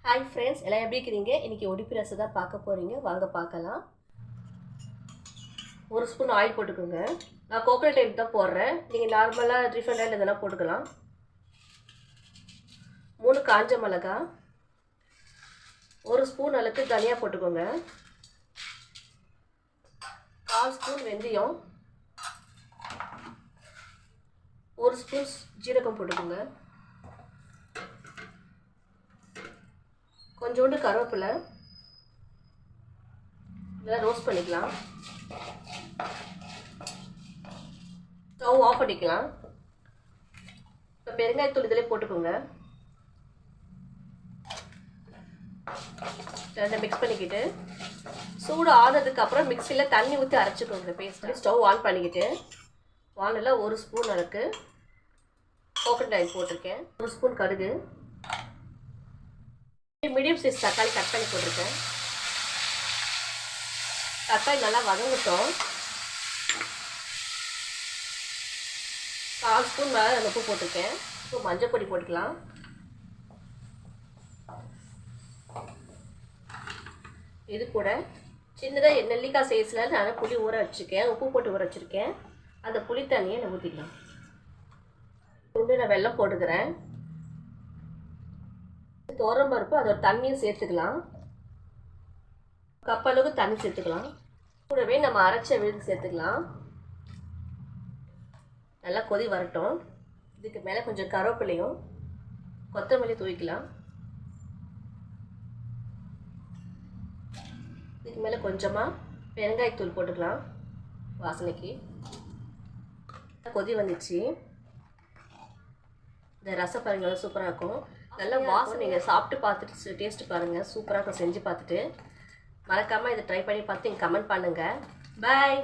Hi friends, எல்லாம் எப்படி இருக்கிறீங்க? இன்றைக்கி ஒடிப்பி ரசம் தான் பார்க்க போகிறீங்க. வாங்க பார்க்கலாம். ஒரு ஸ்பூன் ஆயில் போட்டுக்கோங்க. நான் கோகோனட் ஆயில் தான் போடுறேன். நீங்கள் நார்மலாக ரீஃபைண்ட் ஆயில் இதெல்லாம் போட்டுக்கலாம். 3 காஞ்ச மிளகா, 1 ஸ்பூன் அளவுக்கு தனியா போட்டுக்கோங்க. 1/4 ஸ்பூன் வெந்தயம், 1 ஸ்பூன் ஜீரகம் போட்டுக்கோங்க. கொஞ்சோண்டு கருவேப்பிலை, இதெல்லாம் ரோஸ்ட் பண்ணிக்கலாம். ஸ்டவ் ஆஃப் பண்ணிக்கலாம். இப்போ பெருங்காயத்தூள் இதிலே போட்டுக்கோங்க. ரெண்டை மிக்ஸ் பண்ணிக்கிட்டு சூடு ஆனதுக்கப்புறம் மிக்சியில் தண்ணி ஊற்றி அரைச்சிக்கோங்க பேஸ்ட். ஸ்டவ் ஆன் பண்ணிக்கிட்டு வானலில் 1 ஸ்பூன் அளவுக்கு கோகோனட் ஆயில் போட்டிருக்கேன். 1 ஸ்பூன் கடுகு, மீடியம் சைஸ் தக்காளி கட் பண்ணி போட்டிருக்கேன். தக்காளி நல்லா வதங்கட்டும். 1/4 ஸ்பூன் மேலே உப்பு போட்டிருக்கேன். இப்போ மஞ்சள் பொடி போட்டுக்கலாம். இது கூட சின்னதாக நெல்லிக்காய் சைஸில் நான் புளி ஊற வச்சுருக்கேன். உப்பு போட்டு ஊற வச்சுருக்கேன். அந்த புளி தண்ணியை நான் ஊற்றிக்கலாம். கொண்டு நான் வெல்லம் போட்டுக்கிறேன். துவரம்பருப்பு அதோட தண்ணியும் சேர்த்துக்கலாம். கப் அளவுக்கு தண்ணி சேர்த்துக்கலாம். கூடவே நம்ம அரைச்ச விழுது சேர்த்துக்கலாம். நல்லா கொதி வரட்டும். இதுக்கு மேலே கொஞ்சம் கருவேப்பிலையும் கொத்தமல்லி தூவிக்கலாம். இதுக்கு மேலே கொஞ்சமாக பெருங்காயத்தூள் போட்டுக்கலாம் வாசனைக்கு. கொதி வந்துச்சு. இந்த ரசம் பாருங்கள், சூப்பராக இருக்கும். நல்லா வாசனை. நீங்கள் சாப்பிட்டு பார்த்துட்டு டேஸ்ட்டு பாருங்கள், சூப்பராக இருக்கும். செஞ்சு பார்த்துட்டு மறக்காமல் இதை ட்ரை பண்ணி பார்த்து நீங்கள் கமெண்ட் பண்ணுங்கள். பாய்.